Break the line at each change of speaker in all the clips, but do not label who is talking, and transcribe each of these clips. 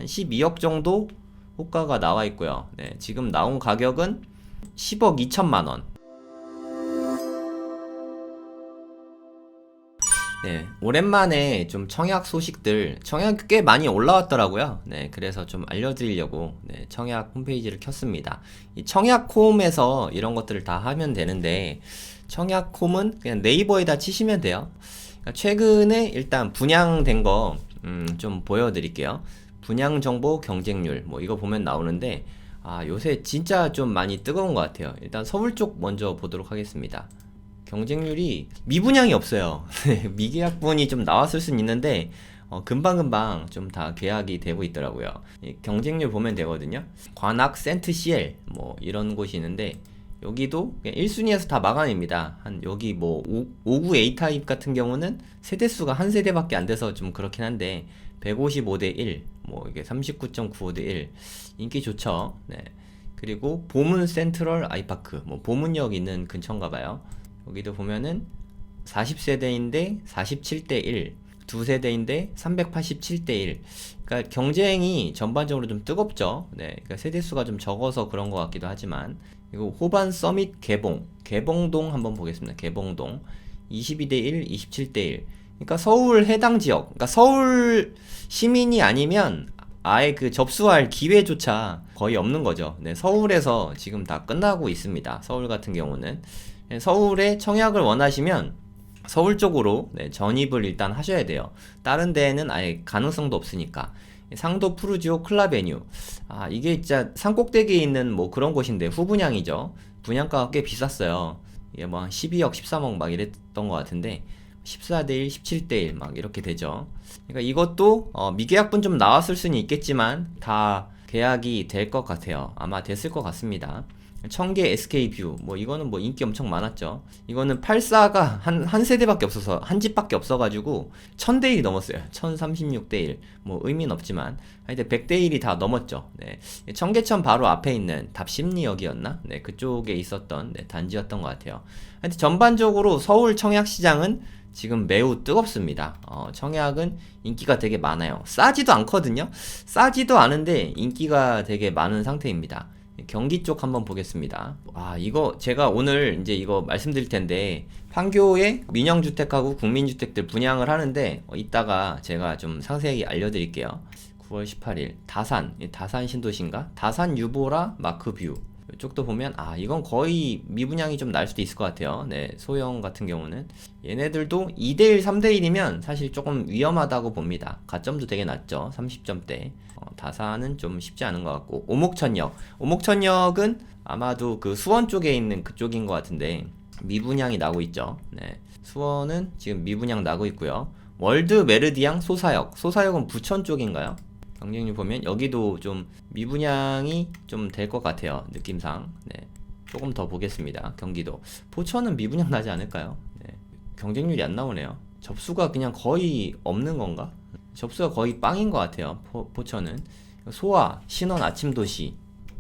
한 12억 정도 호가가 나와 있고요. 네, 지금 나온 가격은 10억 2천만 원. 네, 오랜만에 좀 청약 소식들, 청약 꽤 많이 올라왔더라고요. 네, 그래서 좀 알려드리려고 네, 청약 홈페이지를 켰습니다. 이 청약홈에서 이런 것들을 다 하면 되는데, 청약홈은 그냥 네이버에다 치시면 돼요. 그러니까 최근에 일단 분양된 거, 좀 보여드릴게요. 분양 정보 경쟁률, 뭐 이거 보면 나오는데, 아, 요새 진짜 좀 많이 뜨거운 것 같아요. 일단 서울 쪽 먼저 보도록 하겠습니다. 경쟁률이 미분양이 없어요. 미계약분이 좀 나왔을 순 있는데 금방금방 좀 다 계약이 되고 있더라고요. 이 경쟁률 보면 되거든요. 관악, 센트 CL 뭐 이런 곳이 있는데 여기도 1순위에서 다 마감입니다. 한 여기 뭐 59 A타입 같은 경우는 세대수가 한 세대밖에 안 돼서 좀 그렇긴 한데 155대 1, 뭐 이게 39.95대 1 인기 좋죠. 네. 그리고 보문 센트럴 아이파크, 뭐 보문역 있는 근처인가 봐요. 여기도 보면은 40세대인데 47대 1, 두 세대인데 387대 1. 그러니까 경쟁이 전반적으로 좀 뜨겁죠. 네, 그러니까 세대수가 좀 적어서 그런 것 같기도 하지만. 그리고 호반 서밋 개봉동 한번 보겠습니다. 개봉동 22대 1, 27대 1. 그러니까 서울 해당 지역, 그러니까 서울 시민이 아니면 아예 그 접수할 기회조차 거의 없는 거죠. 네, 서울에서 지금 다 끝나고 있습니다. 서울 같은 경우는. 네, 서울에 청약을 원하시면 서울 쪽으로 네, 전입을 일단 하셔야 돼요. 다른 데에는 아예 가능성도 없으니까. 상도 푸르지오 클라베뉴. 아, 이게 진짜 산꼭대기에 있는 뭐 그런 곳인데 후분양이죠. 분양가가 꽤 비쌌어요. 이게 뭐 12억, 13억 막 이랬던 것 같은데 14대 1, 17대 1 막 이렇게 되죠. 그러니까 이것도 미계약분 좀 나왔을 수는 있겠지만 다 계약이 될 것 같아요. 아마 됐을 것 같습니다. 청계 SK뷰 뭐 이거는 뭐 인기 엄청 많았죠. 이거는 84가 한 세대밖에 없어서 한 집밖에 없어가지고 1000대 1이 넘었어요. 1036대 1. 뭐 의미는 없지만 하여튼 100대 1이 다 넘었죠. 네. 청계천 바로 앞에 있는 답심리역이었나? 네, 그쪽에 있었던 네, 단지였던 것 같아요. 하여튼 전반적으로 서울 청약 시장은 지금 매우 뜨겁습니다. 청약은 인기가 되게 많아요. 싸지도 않거든요. 싸지도 않은데 인기가 되게 많은 상태입니다. 경기 쪽 한번 보겠습니다. 아, 이거 제가 오늘 이제 이거 말씀드릴 텐데 판교에 민영주택하고 국민주택들 분양을 하는데 이따가 제가 좀 상세히 알려드릴게요. 9월 18일 다산 신도시인가? 다산 유보라 마크뷰 이쪽도 보면 아, 이건 거의 미분양이 좀 날 수도 있을 것 같아요. 네, 소형 같은 경우는 얘네들도 2대1 3대1이면 사실 조금 위험하다고 봅니다. 가점도 되게 낮죠. 30점대. 다산은 좀 쉽지 않은 것 같고 오목천역은 아마도 그 수원 쪽에 있는 그쪽인 것 같은데 미분양이 나고 있죠. 네, 수원은 지금 미분양 나고 있고요. 월드 메르디앙 소사역은 부천 쪽인가요? 경쟁률 보면 여기도 좀 미분양이 좀 될 것 같아요. 느낌상. 네, 조금 더 보겠습니다. 경기도 포천은 미분양 나지 않을까요? 네, 경쟁률이 안 나오네요. 접수가 그냥 거의 없는 건가? 접수가 거의 빵인 것 같아요. 포천은 소아 신원 아침도시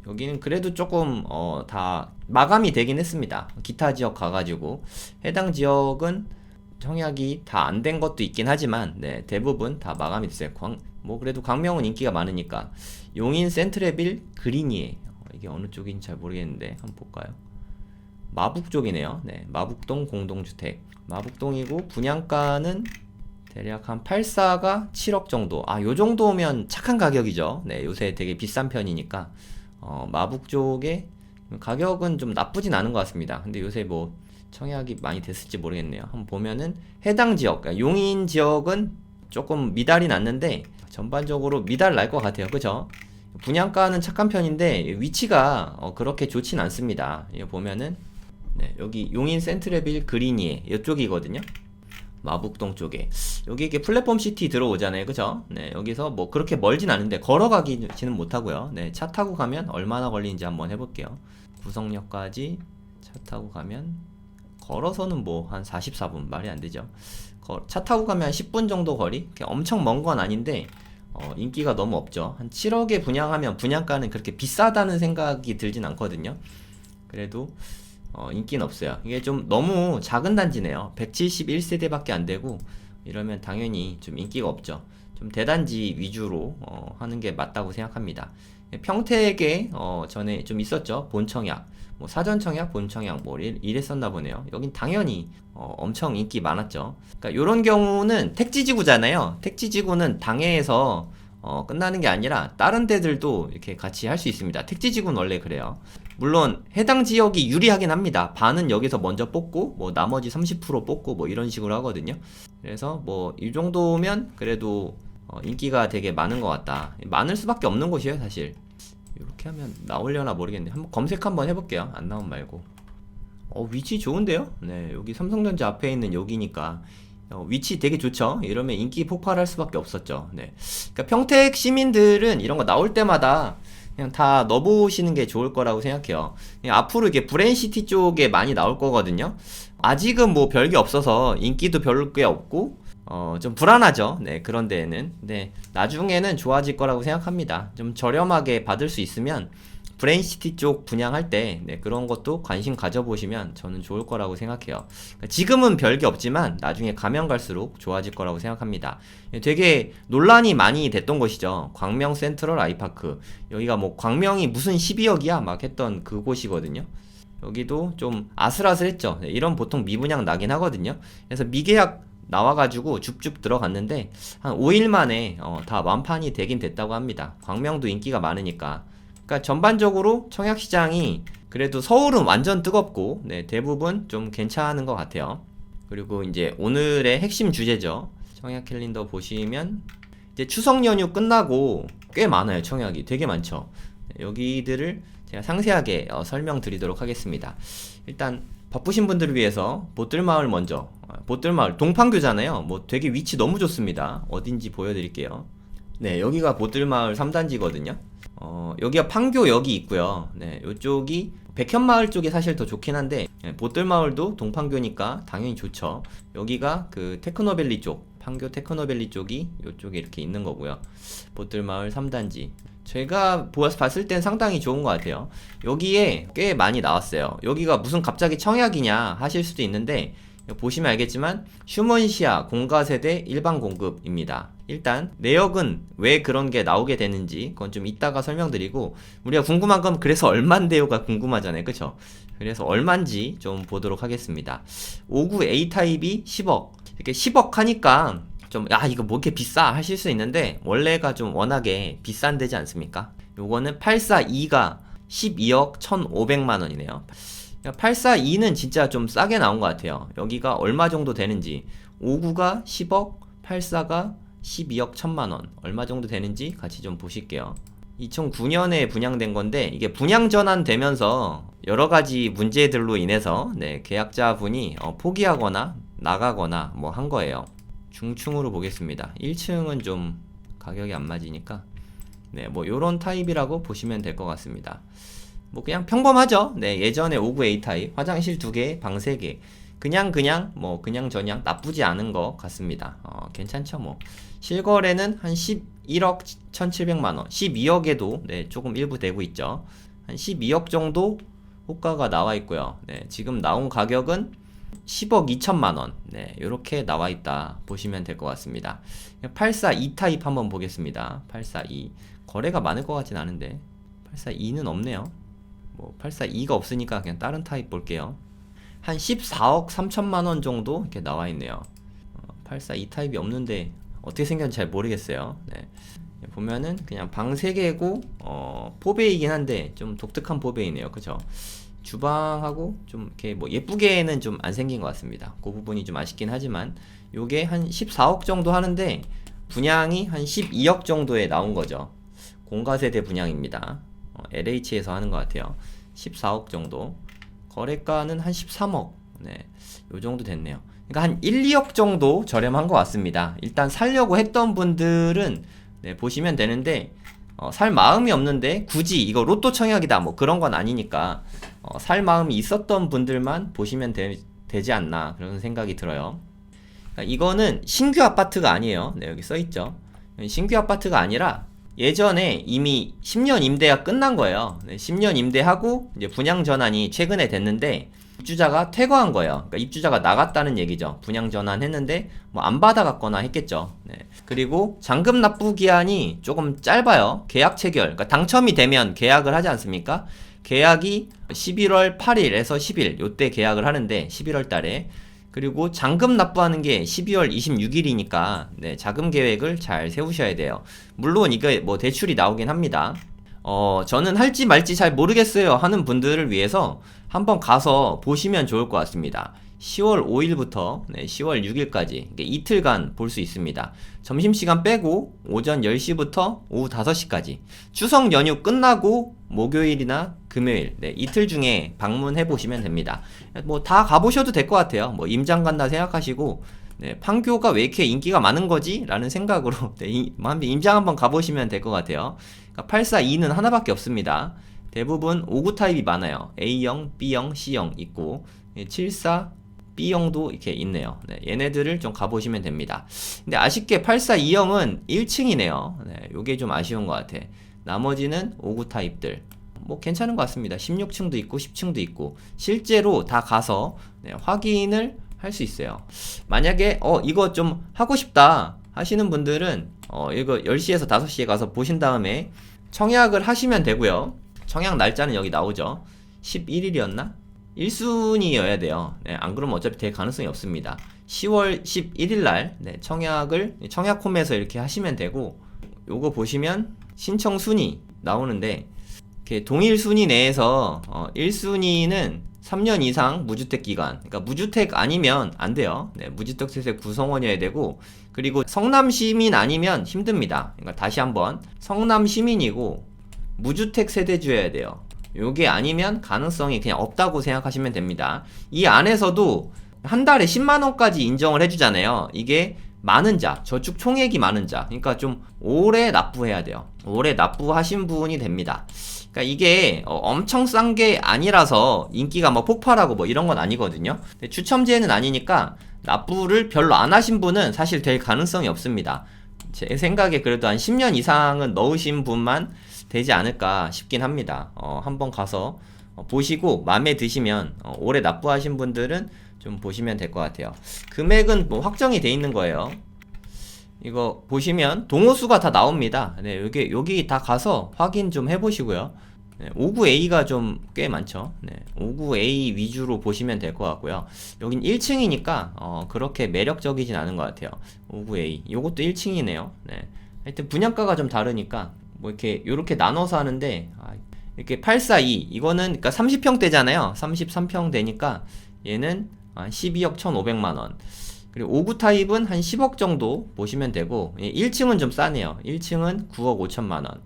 여기는 그래도 조금 다 마감이 되긴 했습니다. 기타 지역 가가지고 해당 지역은 청약이 다 안 된 것도 있긴 하지만 네, 대부분 다 마감이 됐어요. 뭐 그래도 광명은 인기가 많으니까. 용인 센트레빌 그리니에 이게 어느 쪽인지 잘 모르겠는데 한번 볼까요? 마북 쪽이네요. 네, 마북동 공동주택 마북동이고 분양가는 대략 한 84가 7억 정도. 아, 요 정도면 착한 가격이죠. 네, 요새 되게 비싼 편이니까 마북 쪽에 가격은 좀 나쁘진 않은 것 같습니다. 근데 요새 뭐 청약이 많이 됐을지 모르겠네요. 한번 보면은 해당 지역, 그러니까 용인 지역은 조금 미달이 났는데 전반적으로 미달 날 것 같아요. 그죠? 분양가는 착한 편인데 위치가 그렇게 좋진 않습니다. 이거 보면은 네, 여기 용인 센트레빌 그리니에 이쪽이거든요. 마북동 쪽에 여기 이게 플랫폼 시티 들어오잖아요. 그죠? 네, 여기서 뭐 그렇게 멀진 않은데 걸어가기는 못하고요. 네, 차 타고 가면 얼마나 걸리는지 한번 해볼게요. 구성역까지 차 타고 가면 걸어서는 뭐 한 44분 말이 안 되죠. 차 타고 가면 한 10분 정도 거리? 엄청 먼 건 아닌데 인기가 너무 없죠. 한 7억에 분양하면 분양가는 그렇게 비싸다는 생각이 들진 않거든요. 그래도 인기는 없어요. 이게 좀 너무 작은 단지네요. 171세대밖에 안 되고 이러면 당연히 좀 인기가 없죠. 좀 대단지 위주로 하는 게 맞다고 생각합니다. 평택에 전에 좀 있었죠. 본청약, 뭐 사전청약, 본청약 뭐 이랬었나 보네요. 여긴 당연히 엄청 인기 많았죠. 그러니까 이런 경우는 택지지구잖아요. 택지지구는 당해에서 끝나는 게 아니라 다른 데들도 이렇게 같이 할 수 있습니다. 택지지구는 원래 그래요. 물론 해당 지역이 유리하긴 합니다. 반은 여기서 먼저 뽑고 뭐 나머지 30% 뽑고 뭐 이런 식으로 하거든요. 그래서 뭐 이 정도면 그래도 인기가 되게 많은 것 같다. 많을 수밖에 없는 곳이에요, 사실. 이렇게 하면 나오려나 모르겠네. 한번 검색 한번 해볼게요. 안 나온 말고. 위치 좋은데요? 네, 여기 삼성전자 앞에 있는 여기니까 위치 되게 좋죠. 이러면 인기 폭발할 수밖에 없었죠. 네, 그러니까 평택 시민들은 이런 거 나올 때마다 그냥 다 넣어보시는 게 좋을 거라고 생각해요. 앞으로 이게 브레인시티 쪽에 많이 나올 거거든요. 아직은 뭐 별게 없어서 인기도 별게 없고 좀 불안하죠. 네, 그런 데에는. 네, 나중에는 좋아질 거라고 생각합니다. 좀 저렴하게 받을 수 있으면 브레인시티 쪽 분양할 때 그런 것도 관심 가져보시면 저는 좋을 거라고 생각해요. 그러니까 지금은 별게 없지만 나중에 가면 갈수록 좋아질 거라고 생각합니다. 되게 논란이 많이 됐던 곳이죠. 광명 센트럴 아이파크. 여기가 뭐 광명이 무슨 12억이야 막 했던 그곳이거든요. 여기도 좀 아슬아슬했죠. 이런 보통 미분양 나긴 하거든요. 그래서 미계약 나와가지고 줍줍 들어갔는데 한 5일 만에 다 완판이 되긴 됐다고 합니다. 광명도 인기가 많으니까. 그러니까 전반적으로 청약시장이 그래도 서울은 완전 뜨겁고 대부분 좀 괜찮은 것 같아요. 그리고 이제 오늘의 핵심 주제죠. 청약 캘린더 보시면 이제 추석 연휴 끝나고 꽤 많아요. 청약이 되게 많죠. 여기들을 제가 상세하게 설명드리도록 하겠습니다. 일단 바쁘신 분들을 위해서 보뜰마을 먼저. 보뜰마을 동판교잖아요. 뭐 되게 위치 너무 좋습니다. 어딘지 보여드릴게요. 네, 여기가 보뜰마을 3단지거든요. 여기가 판교역이 있고요. 네, 요쪽이 백현마을 쪽이 사실 더 좋긴 한데 보뜰마을도 동판교니까 당연히 좋죠. 여기가 그 테크노밸리 쪽, 판교 테크노밸리 쪽이 요쪽에 이렇게 있는 거고요. 보뜰마을 3단지. 제가 봤을 땐 상당히 좋은 것 같아요. 여기에 꽤 많이 나왔어요. 여기가 무슨 갑자기 청약이냐 하실 수도 있는데 보시면 알겠지만 슈먼시아 공가세대 일반 공급입니다. 일단 내역은 왜 그런 게 나오게 되는지 그건 좀 이따가 설명드리고, 우리가 궁금한 건 그래서 얼만데요가 궁금하잖아요. 그쵸? 그래서 얼만지 좀 보도록 하겠습니다. 59 A타입이 10억. 이렇게 10억 하니까 좀 이거 뭐 이렇게 비싸 하실 수 있는데 원래가 좀 워낙에 비싼 데지 않습니까? 요거는 842가 12억 1,500만 원이네요. 842는 진짜 좀 싸게 나온 것 같아요. 여기가 얼마 정도 되는지, 59가 10억, 84가 12억 1,000만 원 얼마 정도 되는지 같이 좀 보실게요. 2009년에 분양된 건데 이게 분양 전환되면서 여러 가지 문제들로 인해서 계약자분이 포기하거나 나가거나 뭐 한 거예요. 중층으로 보겠습니다. 1층은 좀 가격이 안 맞으니까 뭐 요런 타입이라고 보시면 될 것 같습니다. 뭐 그냥 평범하죠. 예전에 59A 타입, 화장실 2개, 방 3개. 그냥 저냥 나쁘지 않은 것 같습니다. 괜찮죠 뭐. 실거래는 한 11억 1,700만원, 12억에도 조금 일부 되고 있죠. 한 12억 정도 호가가 나와 있고요. 지금 나온 가격은 10억 2천만원. 요렇게 나와 있다 보시면 될 것 같습니다. 842 타입 한번 보겠습니다. 842 거래가 많을 것 같진 않은데 842는 없네요. 뭐 842가 없으니까 그냥 다른 타입 볼게요. 한 14억 3천만원 정도 이렇게 나와 있네요. 842 타입이 없는데 어떻게 생겼는지 잘 모르겠어요. 보면은 그냥 방 3개고 포베이긴 한데 좀 독특한 포베이네요. 그죠? 주방하고 좀 이렇게 뭐 예쁘게는 좀 안 생긴 것 같습니다. 그 부분이 좀 아쉽긴 하지만 요게 한 14억 정도 하는데 분양이 한 12억 정도에 나온 거죠. 공가세대 분양입니다. LH에서 하는 것 같아요. 14억 정도. 거래가는 한 13억. 요 정도 됐네요. 그러니까 한 1, 2억 정도 저렴한 것 같습니다. 일단 살려고 했던 분들은 보시면 되는데 살 마음이 없는데 굳이 이거 로또 청약이다 뭐 그런 건 아니니까 살 마음이 있었던 분들만 보시면 되지 않나 그런 생각이 들어요. 그러니까 이거는 신규 아파트가 아니에요. 여기 써있죠. 신규 아파트가 아니라 예전에 이미 10년 임대가 끝난 거예요. 10년 임대하고 이제 분양 전환이 최근에 됐는데 입주자가 퇴거한 거예요. 그러니까 입주자가 나갔다는 얘기죠. 분양 전환했는데 뭐 안 받아갔거나 했겠죠. 네. 그리고 잔금 납부 기한이 조금 짧아요. 계약 체결. 그러니까 당첨이 되면 계약을 하지 않습니까? 계약이 11월 8일에서 10일 요때 계약을 하는데 11월 달에 그리고 잔금 납부하는 게 12월 26일이니까 네, 자금 계획을 잘 세우셔야 돼요. 물론 이게 뭐 대출이 나오긴 합니다. 저는 할지 말지 잘 모르겠어요 하는 분들을 위해서 한번 가서 보시면 좋을 것 같습니다. 10월 5일부터 10월 6일까지 이틀간 볼 수 있습니다. 점심시간 빼고 오전 10시부터 오후 5시까지 추석 연휴 끝나고 목요일이나 금요일 이틀 중에 방문해 보시면 됩니다. 뭐 다 가보셔도 될 것 같아요. 뭐 임장 간다 생각하시고 판교가 왜 이렇게 인기가 많은 거지? 라는 생각으로 임장 한번 가보시면 될 것 같아요. 그러니까 842는 하나밖에 없습니다. 대부분 5구 타입이 많아요. A형, B형, C형 있고 74 B형도 이렇게 있네요. 얘네들을 좀 가보시면 됩니다. 근데 아쉽게 842형은 1층이네요. 요게 좀 아쉬운 것 같아. 나머지는 5구 타입들 뭐 괜찮은 것 같습니다. 16층도 있고 10층도 있고 실제로 다 가서 확인을 할 수 있어요. 만약에 이거 좀 하고 싶다 하시는 분들은 이거 10시에서 5시에 가서 보신 다음에 청약을 하시면 되고요. 청약 날짜는 여기 나오죠. 11일이었나? 1순위여야 돼요. 안 그러면 어차피 될 가능성이 없습니다. 10월 11일 날 청약을 청약홈에서 이렇게 하시면 되고 요거 보시면 신청 순위 나오는데 이렇게 동일 순위 내에서 1순위는 3년 이상 무주택 기간, 그러니까 무주택 아니면 안 돼요. 무주택 세대 구성원이어야 되고, 그리고 성남 시민 아니면 힘듭니다. 그러니까 다시 한번 성남 시민이고 무주택 세대주여야 돼요. 요게 아니면 가능성이 그냥 없다고 생각하시면 됩니다. 이 안에서도 한 달에 10만 원까지 인정을 해주잖아요. 이게 많은 자, 저축 총액이 많은 자, 그러니까 좀 오래 납부해야 돼요. 오래 납부하신 분이 됩니다. 그러니까 이게 엄청 싼 게 아니라서 인기가 뭐 폭발하고 뭐 이런 건 아니거든요. 근데 추첨제는 아니니까 납부를 별로 안 하신 분은 사실 될 가능성이 없습니다. 제 생각에 그래도 한 10년 이상은 넣으신 분만 되지 않을까 싶긴 합니다. 한번 가서 보시고 마음에 드시면 오래 납부하신 분들은 좀 보시면 될 것 같아요. 금액은 뭐 확정이 돼 있는 거예요. 이거 보시면 동호수가 다 나옵니다. 여기 다 가서 확인 좀 해보시고요. 59A가 좀 꽤 많죠. 59A 위주로 보시면 될 것 같고요. 여긴 1층이니까 그렇게 매력적이진 않은 것 같아요. 59A 요것도 1층이네요. 하여튼 분양가가 좀 다르니까 뭐 이렇게 나눠서 하는데 이렇게 842 이거는 그러니까 30평대잖아요. 33평대니까 얘는 12억 1,500만원. 그리고 5구 타입은 한 10억 정도 보시면 되고 1층은 좀 싸네요. 1층은 9억 5천만원.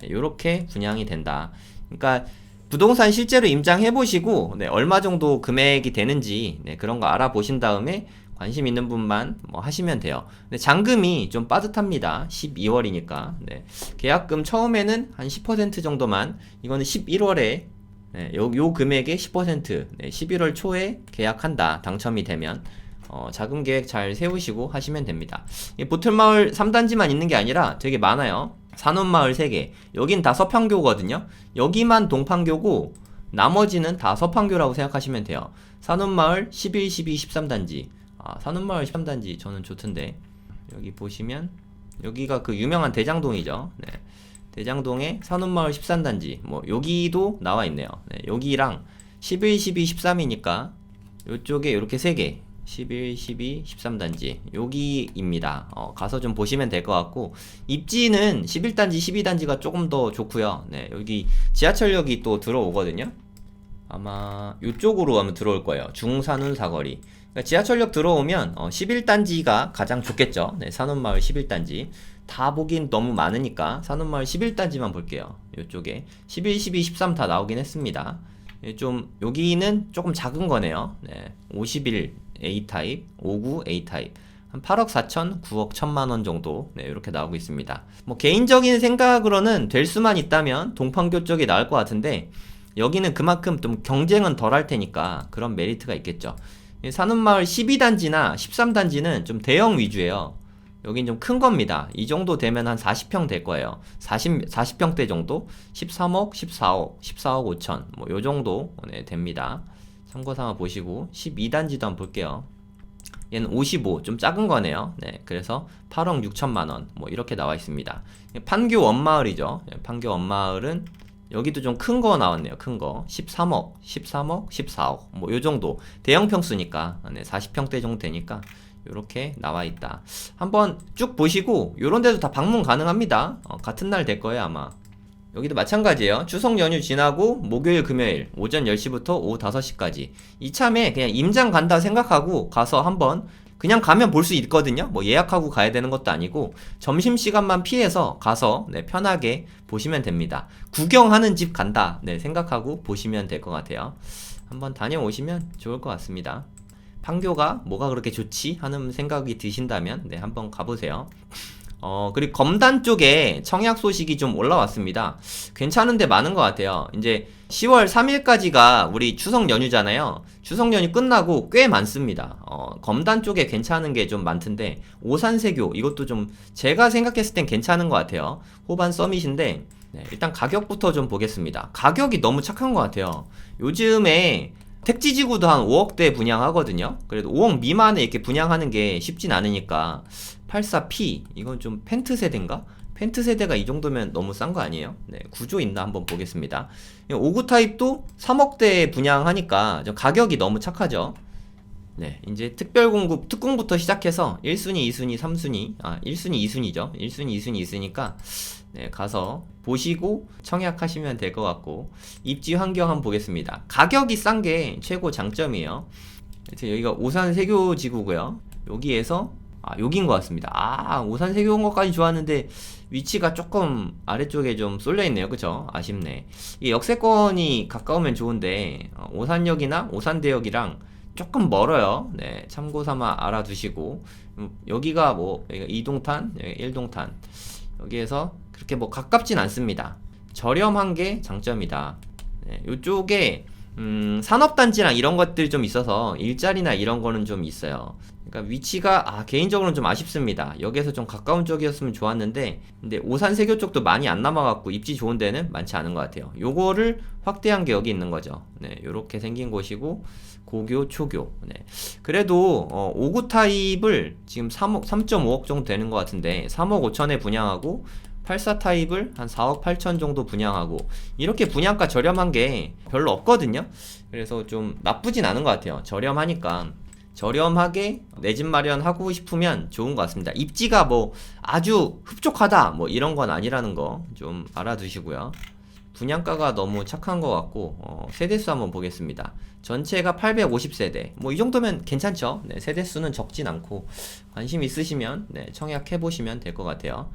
요렇게 분양이 된다. 그러니까 부동산 실제로 임장해보시고 얼마 정도 금액이 되는지 그런 거 알아보신 다음에 관심 있는 분만 뭐 하시면 돼요. 근데 잔금이 좀 빠듯합니다. 12월이니까 계약금 처음에는 한 10% 정도만, 이거는 11월에 요 금액의 10% 11월 초에 계약한다. 당첨이 되면 자금 계획 잘 세우시고 하시면 됩니다. 보틀마을 3단지만 있는 게 아니라 되게 많아요. 산원마을 3개. 여긴 다 서판교거든요. 여기만 동판교고 나머지는 다 서판교라고 생각하시면 돼요. 산원마을 11, 12, 13단지. 산원마을 13단지 저는 좋던데. 여기 보시면 여기가 그 유명한 대장동이죠. 대장동에 산원마을 13단지. 뭐 여기도 나와 있네요. 여기랑 11, 12, 13이니까 요쪽에 이렇게 3개. 11, 12, 13단지 여기입니다. 가서 좀 보시면 될 것 같고, 입지는 11단지, 12단지가 조금 더 좋고요. 여기 지하철역이 또 들어오거든요. 아마 이쪽으로 가면 들어올 거예요. 중산운 사거리. 그러니까 지하철역 들어오면 11단지가 가장 좋겠죠. 산원마을 11단지. 다 보긴 너무 많으니까 산원마을 11단지만 볼게요. 이쪽에 11, 12, 13 다 나오긴 했습니다. 좀 여기는 조금 작은 거네요. 51 A타입, 59 A타입 한 8억 4천, 9억 1천만원 정도 이렇게 나오고 있습니다. 뭐 개인적인 생각으로는 될 수만 있다면 동판교 쪽이 나을 것 같은데 여기는 그만큼 좀 경쟁은 덜 할 테니까 그런 메리트가 있겠죠. 산운마을 12단지나 13단지는 좀 대형 위주예요. 여긴 좀 큰 겁니다. 이 정도 되면 한 40평 될 거예요. 40평대 정도? 13억, 14억, 14억 5천 뭐 요 정도 됩니다. 참고삼아 보시고 12단지도 한번 볼게요. 얘는 55, 좀 작은 거네요. 네, 그래서 8억 6천만 원, 뭐 이렇게 나와 있습니다. 판교 원마을이죠. 판교 원마을은 여기도 좀 큰 거 나왔네요. 큰 거 13억, 13억, 14억, 뭐 요 정도 대형 평수니까, 네, 40평대 정도 되니까 요렇게 나와 있다. 한번 쭉 보시고 요런 데도 다 방문 가능합니다. 같은 날 될 거예요 아마. 여기도 마찬가지예요. 추석 연휴 지나고 목요일 금요일 오전 10시부터 오후 5시까지 이참에 그냥 임장 간다 생각하고 가서 한번 그냥 가면 볼 수 있거든요. 뭐 예약하고 가야 되는 것도 아니고 점심시간만 피해서 가서, 네, 편하게 보시면 됩니다. 구경하는 집 간다, 네, 생각하고 보시면 될 것 같아요. 한번 다녀오시면 좋을 것 같습니다. 판교가 뭐가 그렇게 좋지 하는 생각이 드신다면, 네, 한번 가보세요. 그리고 검단 쪽에 청약 소식이 좀 올라왔습니다. 괜찮은 데 많은 것 같아요. 이제 10월 3일까지가 우리 추석 연휴잖아요. 추석 연휴 끝나고 꽤 많습니다. 검단 쪽에 괜찮은 게 좀 많던데, 오산세교, 이것도 좀 제가 생각했을 땐 괜찮은 것 같아요. 호반 서밋인데, 네, 일단 가격부터 좀 보겠습니다. 가격이 너무 착한 것 같아요. 요즘에 택지지구도 한 5억대 분양하거든요. 그래도 5억 미만에 이렇게 분양하는 게 쉽진 않으니까 84P, 이건 좀 펜트 세대인가? 펜트 세대가 이 정도면 너무 싼 거 아니에요? 네, 구조 있나 한번 보겠습니다. 59 타입도 3억대 분양하니까 좀 가격이 너무 착하죠. 네, 이제 특별 공급 특공부터 시작해서 1순위, 2순위, 3순위, 1순위, 2순위죠. 1순위, 2순위 있으니까, 네, 가서 보시고 청약하시면 될 것 같고, 입지 환경 한번 보겠습니다. 가격이 싼 게 최고 장점이에요. 여기가 오산 세교 지구고요. 여기에서 여긴 것 같습니다. 오산 세교 온 것까지 좋았는데 위치가 조금 아래쪽에 좀 쏠려 있네요. 그쵸? 아쉽네. 이 역세권이 가까우면 좋은데 오산역이나 오산대역이랑 조금 멀어요. 네, 참고 삼아 알아두시고, 여기가 뭐 2동탄, 1동탄, 여기에서 그렇게 뭐 가깝진 않습니다. 저렴한 게 장점이다. 네, 요쪽에 산업단지랑 이런 것들이 좀 있어서 일자리나 이런 거는 좀 있어요. 그러니까 위치가 개인적으로는 좀 아쉽습니다. 여기에서 좀 가까운 쪽이었으면 좋았는데, 근데 오산세교 쪽도 많이 안 남아갖고 입지 좋은 데는 많지 않은 것 같아요. 요거를 확대한 게 여기 있는 거죠. 네, 요렇게 생긴 곳이고, 고교, 초교. 네. 그래도 59 타입을 지금 3.5억 정도 되는 것 같은데 3억 5천에 분양하고, 84 타입을 한 4억 8천 정도 분양하고, 이렇게 분양가 저렴한 게 별로 없거든요. 그래서 좀 나쁘진 않은 것 같아요. 저렴하니까 저렴하게 내 집 마련하고 싶으면 좋은 것 같습니다. 입지가 뭐 아주 흡족하다 뭐 이런 건 아니라는 거 좀 알아두시고요. 분양가가 너무 착한 것 같고, 세대수 한번 보겠습니다. 전체가 850세대, 뭐 이 정도면 괜찮죠. 네, 세대수는 적진 않고 관심 있으시면, 네, 청약해 보시면 될 것 같아요.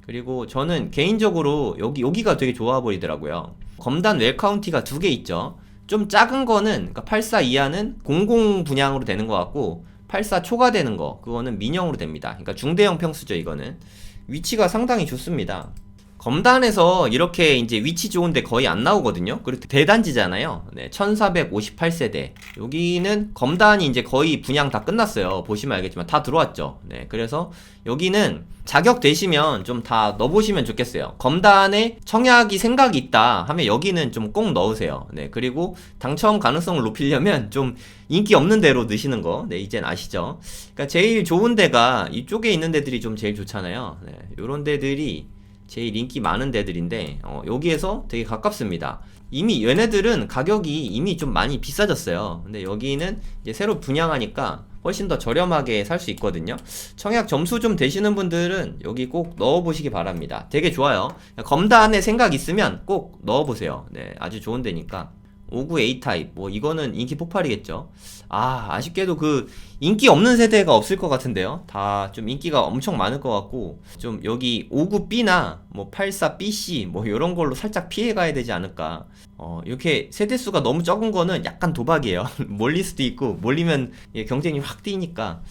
그리고 저는 개인적으로 여기가 되게 좋아 보이더라고요. 검단 웰카운티가 두 개 있죠. 좀 작은 거는, 그러니까 84 이하는 공공 분양으로 되는 것 같고, 84 초과되는 거, 그거는 민영으로 됩니다. 그러니까 중대형 평수죠. 이거는 위치가 상당히 좋습니다. 검단에서 이렇게 이제 위치 좋은데 거의 안 나오거든요. 그리고 대단지잖아요. 네, 1458세대. 여기는 검단이 이제 거의 분양 다 끝났어요. 보시면 알겠지만 다 들어왔죠. 네, 그래서 여기는 자격 되시면 좀 다 넣어보시면 좋겠어요. 검단에 청약이 생각이 있다 하면 여기는 좀 꼭 넣으세요. 네, 그리고 당첨 가능성을 높이려면 좀 인기 없는 데로 넣으시는 거, 네, 이젠 아시죠? 그러니까 제일 좋은 데가 이쪽에 있는 데들이 좀 제일 좋잖아요. 네, 요런 데들이 제일 인기 많은 데들인데, 여기에서 되게 가깝습니다. 이미 얘네들은 가격이 이미 좀 많이 비싸졌어요. 근데 여기는 이제 새로 분양하니까 훨씬 더 저렴하게 살 수 있거든요. 청약 점수 좀 되시는 분들은 여기 꼭 넣어보시기 바랍니다. 되게 좋아요. 검단에 생각 있으면 꼭 넣어보세요. 네, 아주 좋은 데니까. 59 A타입, 뭐 이거는 인기 폭발이겠죠. 아쉽게도 그 인기 없는 세대가 없을 것 같은데요. 다 좀 인기가 엄청 많을 것 같고, 좀 여기 59B나 뭐 84BC 뭐 이런 걸로 살짝 피해 가야 되지 않을까. 이렇게 세대수가 너무 적은 거는 약간 도박이에요. 몰릴 수도 있고, 몰리면 경쟁이 확 뛰니까,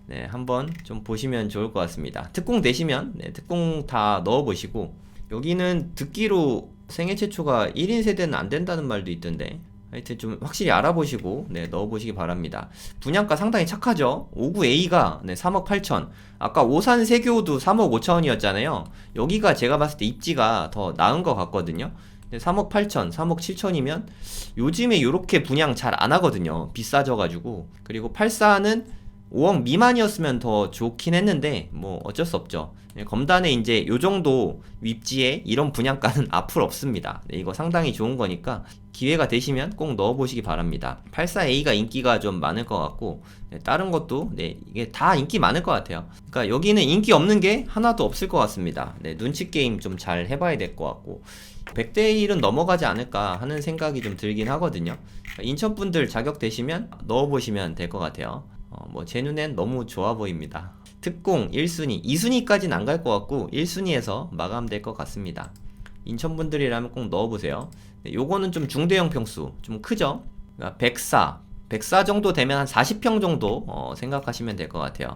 네, 한번 좀 보시면 좋을 것 같습니다. 특공 되시면, 네, 특공 다 넣어보시고, 여기는 듣기로 생애 최초가 1인 세대는 안 된다는 말도 있던데, 하여튼 좀 확실히 알아보시고, 네, 넣어보시기 바랍니다. 분양가 상당히 착하죠. 59A가, 네, 3억 8천. 아까 오산 세교도 3억 5천이었잖아요. 여기가 제가 봤을 때 입지가 더 나은 것 같거든요. 3억 8천, 3억 7천이면 요즘에 요렇게 분양 잘 안 하거든요. 비싸져가지고. 그리고 84는 5억 미만이었으면 더 좋긴 했는데 뭐 어쩔 수 없죠. 검단에 이제 요 정도 윗지에 이런 분양가는 앞으로 없습니다. 네, 이거 상당히 좋은 거니까 기회가 되시면 꼭 넣어보시기 바랍니다. 84A가 인기가 좀 많을 것 같고, 네, 다른 것도 네, 이게 다 인기 많을 것 같아요. 그러니까 여기는 인기 없는 게 하나도 없을 것 같습니다. 네, 눈치 게임 좀 잘 해봐야 될 것 같고 100대 1은 넘어가지 않을까 하는 생각이 좀 들긴 하거든요. 그러니까 인천 분들 자격 되시면 넣어보시면 될 것 같아요. 뭐 제 눈엔 너무 좋아 보입니다. 특공 1순위, 2순위까지는 안 갈 것 같고 1순위에서 마감될 것 같습니다. 인천 분들이라면 꼭 넣어보세요. 네, 요거는 좀 중대형 평수, 좀 크죠? 그러니까 104 정도 되면 한 40평 정도 생각하시면 될 것 같아요.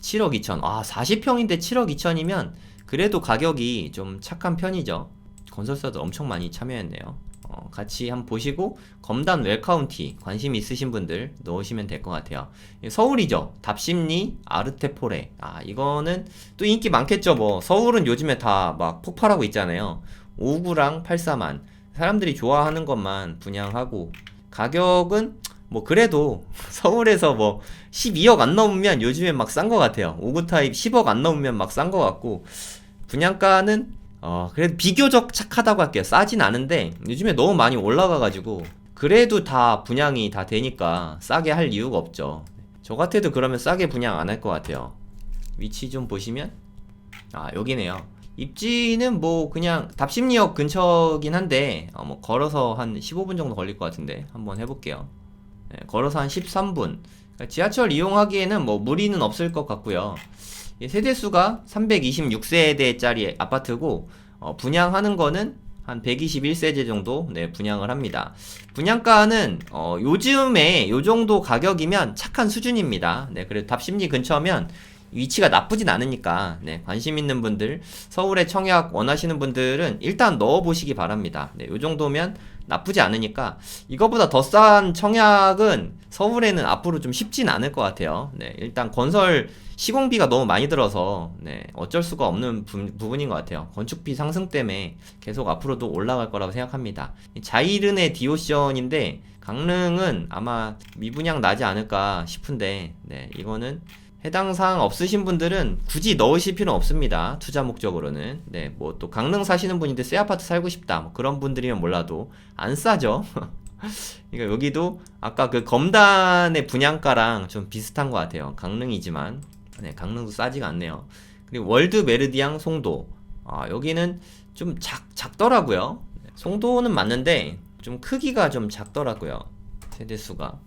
7억 2천, 40평인데 7억 2천이면 그래도 가격이 좀 착한 편이죠. 건설사도 엄청 많이 참여했네요. 같이 한번 보시고 검단 웰카운티 관심 있으신 분들 넣으시면 될 것 같아요. 서울이죠. 답심리, 아르테포레. 이거는 또 인기 많겠죠. 뭐 서울은 요즘에 다 막 폭발하고 있잖아요. 59랑 84만 사람들이 좋아하는 것만 분양하고 가격은 뭐 그래도 서울에서 뭐 12억 안 넘으면 요즘에 막 싼 것 같아요. 59 타입 10억 안 넘으면 막 싼 것 같고 분양가는 그래도 비교적 착하다고 할게요. 싸진 않은데 요즘에 너무 많이 올라가가지고 그래도 다 분양이 다 되니까 싸게 할 이유가 없죠. 저 같아도 그러면 싸게 분양 안 할 것 같아요. 위치 좀 보시면 여기네요. 입지는 뭐 그냥 답심리역 근처긴 한데 뭐 걸어서 한 15분 정도 걸릴 것 같은데 한번 해볼게요. 네, 걸어서 한 13분. 그러니까 지하철 이용하기에는 뭐 무리는 없을 것 같고요. 세대수가 326세대짜리 아파트고 분양하는 거는 한 121세대 정도 분양을 합니다. 분양가는 요즘에 요 정도 가격이면 착한 수준입니다. 그래도 답심리 근처면 위치가 나쁘진 않으니까 관심 있는 분들 서울에 청약 원하시는 분들은 일단 넣어보시기 바랍니다. 요 정도면 나쁘지 않으니까 이거보다 더 싼 청약은 서울에는 앞으로 좀 쉽진 않을 것 같아요. 일단 건설 시공비가 너무 많이 들어서 어쩔 수가 없는 부분인 것 같아요. 건축비 상승 때문에 계속 앞으로도 올라갈 거라고 생각합니다. 자이른의 디오션인데 강릉은 아마 미분양 나지 않을까 싶은데 이거는 해당 사항 없으신 분들은 굳이 넣으실 필요는 없습니다. 투자 목적으로는. 뭐 또 강릉 사시는 분인데 새 아파트 살고 싶다. 뭐 그런 분들이면 몰라도 안 싸죠. 그러니까 여기도 아까 그 검단의 분양가랑 좀 비슷한 것 같아요. 강릉이지만 강릉도 싸지가 않네요. 그리고 월드 메르디앙 송도. 여기는 좀 작더라고요. 송도는 맞는데 좀 크기가 좀 작더라고요. 세대수가.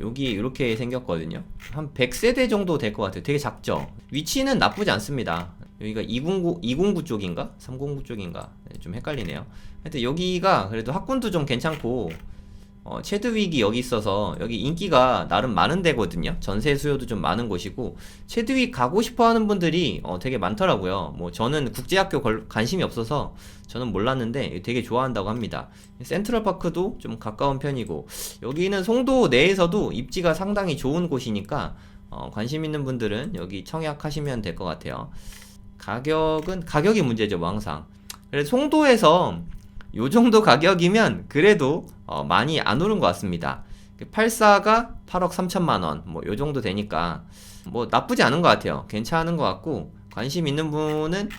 여기 이렇게 생겼거든요. 한 100세대 정도 될 것 같아요. 되게 작죠. 위치는 나쁘지 않습니다. 여기가 209 쪽인가? 309 쪽인가? 좀 헷갈리네요. 하여튼 여기가 그래도 학군도 좀 괜찮고 체드윅이 여기 있어서 여기 인기가 나름 많은 데거든요. 전세 수요도 좀 많은 곳이고 체드윅 가고 싶어 하는 분들이 되게 많더라고요. 뭐 저는 국제학교 관심이 없어서 저는 몰랐는데 되게 좋아한다고 합니다. 센트럴파크도 좀 가까운 편이고 여기는 송도 내에서도 입지가 상당히 좋은 곳이니까 관심 있는 분들은 여기 청약하시면 될 것 같아요. 가격이 문제죠, 뭐 항상. 그래서 송도에서 요 정도 가격이면 그래도 많이 안 오른 것 같습니다. 84가 8억 3천만 원, 뭐 요 정도 되니까 뭐 나쁘지 않은 것 같아요. 괜찮은 것 같고 관심 있는 분은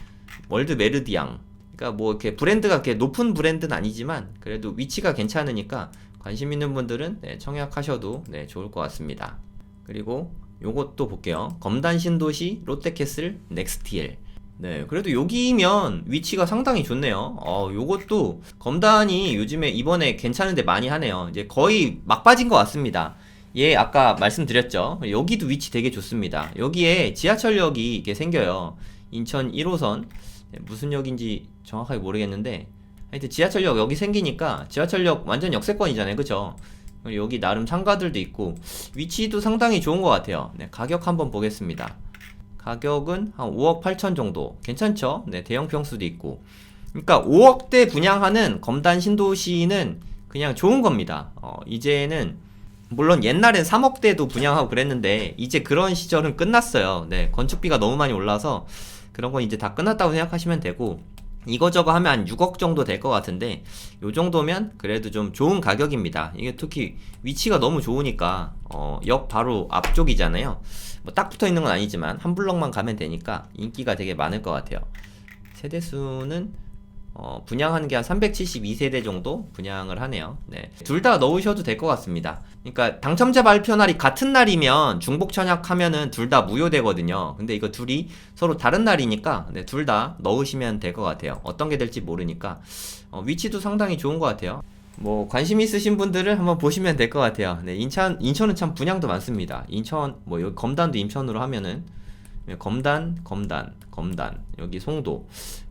월드 메르디앙. 그러니까 뭐 이렇게 브랜드가 이렇게 높은 브랜드는 아니지만 그래도 위치가 괜찮으니까 관심 있는 분들은 청약하셔도 좋을 것 같습니다. 그리고 요것도 볼게요. 검단 신도시 롯데캐슬 넥스티엘. 그래도 여기면 위치가 상당히 좋네요. 요것도 검단이 요즘에 이번에 괜찮은데 많이 하네요. 이제 거의 막 빠진 것 같습니다. 아까 말씀드렸죠. 여기도 위치 되게 좋습니다. 여기에 지하철역이 이렇게 생겨요. 인천 1호선. 무슨 역인지 정확하게 모르겠는데 하여튼 지하철역 여기 생기니까 지하철역 완전 역세권이잖아요. 그쵸? 여기 나름 상가들도 있고 위치도 상당히 좋은 것 같아요. 가격 한번 보겠습니다. 가격은 한 5억 8천 정도 괜찮죠? 대형 평수도 있고 그러니까 5억대 분양하는 검단 신도시는 그냥 좋은 겁니다. 이제는 물론 옛날엔 3억대도 분양하고 그랬는데 이제 그런 시절은 끝났어요. 건축비가 너무 많이 올라서 그런 건 이제 다 끝났다고 생각하시면 되고 이거저거 하면 한 6억 정도 될 것 같은데 요 정도면 그래도 좀 좋은 가격입니다. 이게 특히 위치가 너무 좋으니까 역 바로 앞쪽이잖아요. 뭐 딱 붙어 있는 건 아니지만 한 블럭만 가면 되니까 인기가 되게 많을 것 같아요. 세대수는 분양하는 게 한 372세대 정도 분양을 하네요. 네. 둘 다 넣으셔도 될 것 같습니다. 그러니까 당첨자 발표 날이 같은 날이면 중복 청약하면은 둘 다 무효되거든요. 근데 이거 둘이 서로 다른 날이니까 네, 둘 다 넣으시면 될 것 같아요. 어떤 게 될지 모르니까 위치도 상당히 좋은 것 같아요. 뭐 관심 있으신 분들은 한번 보시면 될 것 같아요. 네, 인천은 참 분양도 많습니다. 인천 뭐 여기 검단도 인천으로 하면은 검단 여기 송도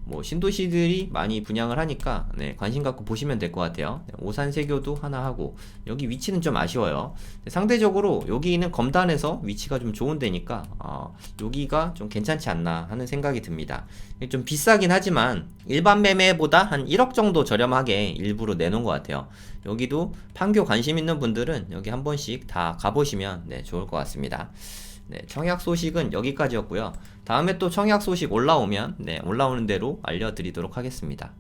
뭐 신도시들이 많이 분양을 하니까 네, 관심 갖고 보시면 될 것 같아요. 네, 오산세교도 하나 하고 여기 위치는 좀 아쉬워요. 네, 상대적으로 여기는 검단에서 위치가 좀 좋은 데니까 여기가 좀 괜찮지 않나 하는 생각이 듭니다. 좀 비싸긴 하지만 일반 매매보다 한 1억 정도 저렴하게 일부러 내놓은 것 같아요. 여기도 판교 관심 있는 분들은 여기 한 번씩 다 가보시면 네, 좋을 것 같습니다. 네, 청약 소식은 여기까지였고요. 다음에 또 청약 소식 올라오면 네, 올라오는 대로 알려드리도록 하겠습니다.